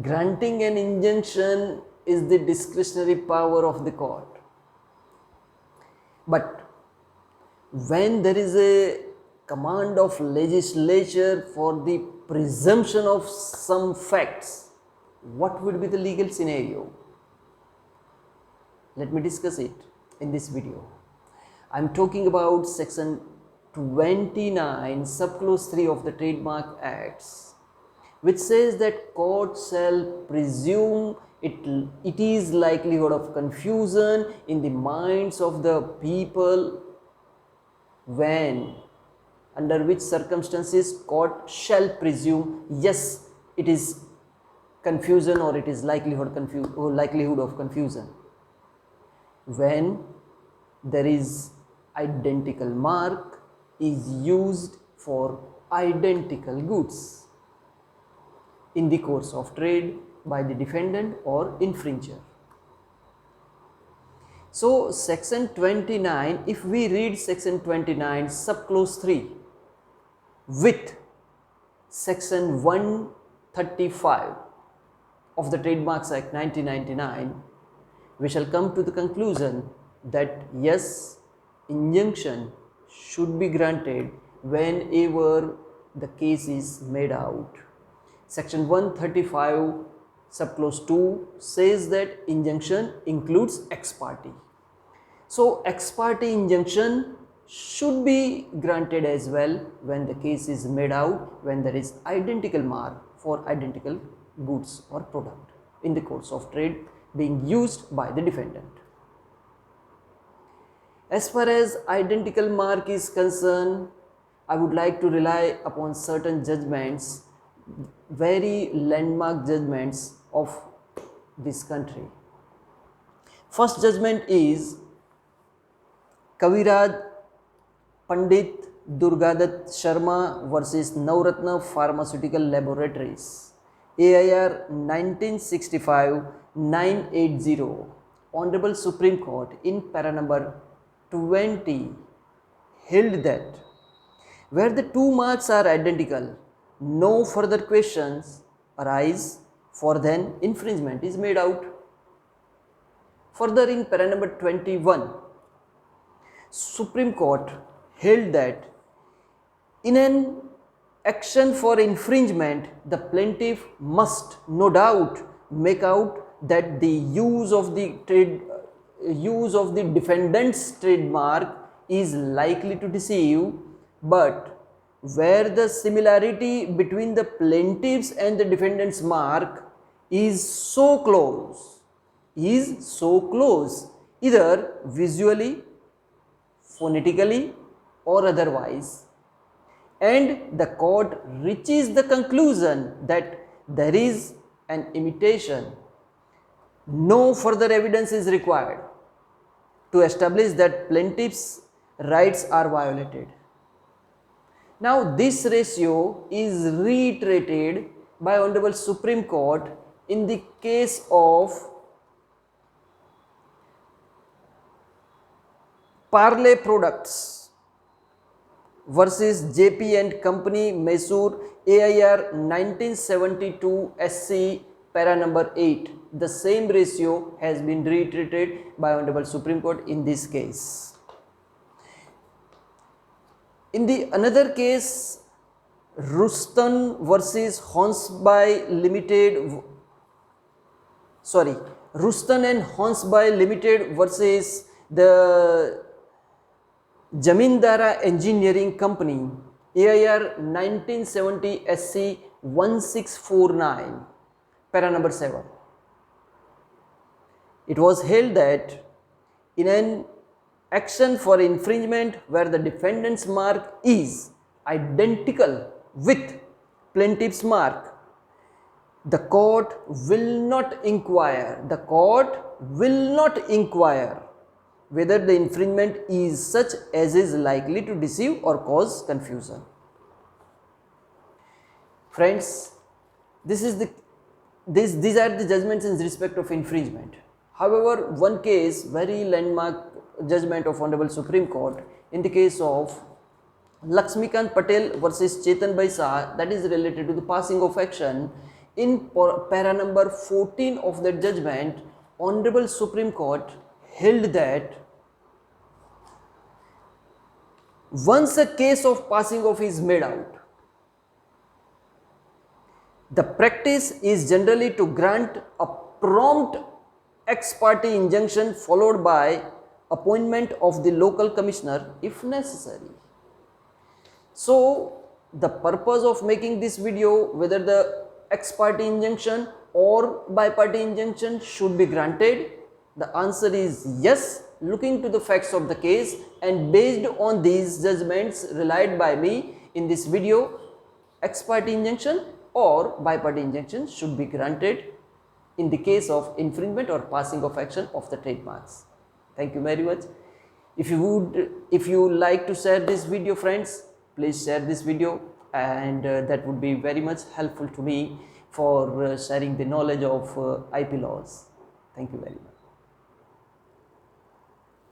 Granting an injunction is the discretionary power of the court. But when there is a command of legislature for the presumption of some facts, what would be the legal scenario? Let me discuss it in this video. I am talking about section 29 subclause 3 of the Trademark Acts, which says that court shall presume it is likelihood of confusion in the minds of the people when, under which circumstances court shall presume yes it is confusion or it is likelihood of confusion. When there is identical mark is used for identical goods in the course of trade by the defendant or infringer. So section 29, if we read section 29 subclause 3 with section 135 of the Trademarks Act 1999, we shall come to the conclusion that yes, injunction should be granted whenever the case is made out. Section 135 subclause 2 says that injunction includes ex parte. So ex parte injunction should be granted as well when the case is made out, when there is identical mark for identical goods or product in the course of trade being used by the defendant. As far as identical mark is concerned, I would like to rely upon certain judgments, very landmark judgments of this country. First judgment is Kaviraj Pandit Durgadat Sharma versus Navratna Pharmaceutical Laboratories, AIR 1965-980. Honorable Supreme Court in para number 20 held that where the two marks are identical, no further questions arise, for then infringement is made out. Further, in para number 21, Supreme Court held that in an action for infringement, the plaintiff must no doubt make out that the use of the defendant's trademark is likely to deceive, but where the similarity between the plaintiff's and the defendant's mark is so close, either visually, phonetically or otherwise, and the court reaches the conclusion that there is an imitation, no further evidence is required to establish that plaintiff's rights are violated. Now this ratio is reiterated by Honorable Supreme Court in the case of Parle Products versus JP and Company, Mysore, AIR 1972 SC, para number 8. The same ratio has been reiterated by Honorable Supreme Court in this case. In the another case, Ruston versus Hornsby Limited, Ruston and Hornsby Limited versus the Jamindara Engineering Company, AIR 1970 SC 1649, para number 7. It was held that in an action for infringement where the defendant's mark is identical with plaintiff's mark, the court will not inquire whether the infringement is such as is likely to deceive or cause confusion. Friends, these are the judgments in respect of infringement. However, one case, very landmark judgment of Honorable Supreme Court in the case of Lakshmikant Patel versus Chetan Bhai Shah, that is related to the passing of action In para number 14 of the judgment, Honorable Supreme Court held that once a case of passing off is made out, the practice is generally to grant a prompt ex parte injunction followed by appointment of the local commissioner if necessary. So, the purpose of making this video, whether the ex parte injunction or by party injunction should be granted, the answer is yes, looking to the facts of the case and based on these judgments relied by me in this video, ex parte injunction or by party injunction should be granted in the case of infringement or passing of action of the trademarks. Thank you very much. If you like to share this video, friends, please share this video, and that would be very much helpful to me for sharing the knowledge of IP laws. Thank you very much.